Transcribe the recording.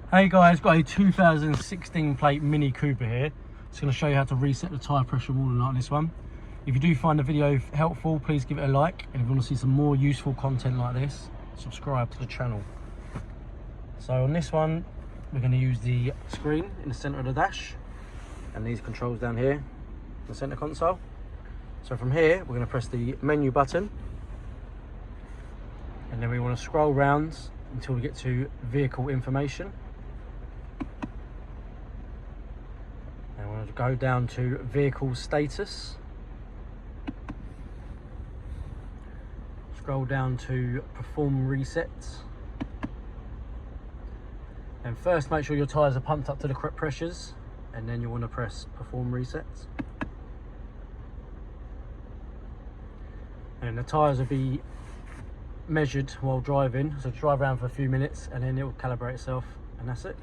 Hey guys, got a 2016 plate Mini Cooper here. It's going to show you how to reset the tyre pressure wall and light on this one. If you do find the video helpful, please give it a like, and if you want to see some more useful content like this, subscribe to the channel. So on this one, we're going to use the screen in the centre of the dash and these controls down here in the centre console. So from here, we're going to press the menu button, and then we want to scroll round until we get to vehicle information. And we're going to go down to vehicle status. Scroll down to perform resets. And first make sure your tyres are pumped up to the correct pressures, and then you want to press perform resets. And the tyres will be measured while driving, so drive around for a few minutes and then it will calibrate itself, and that's it.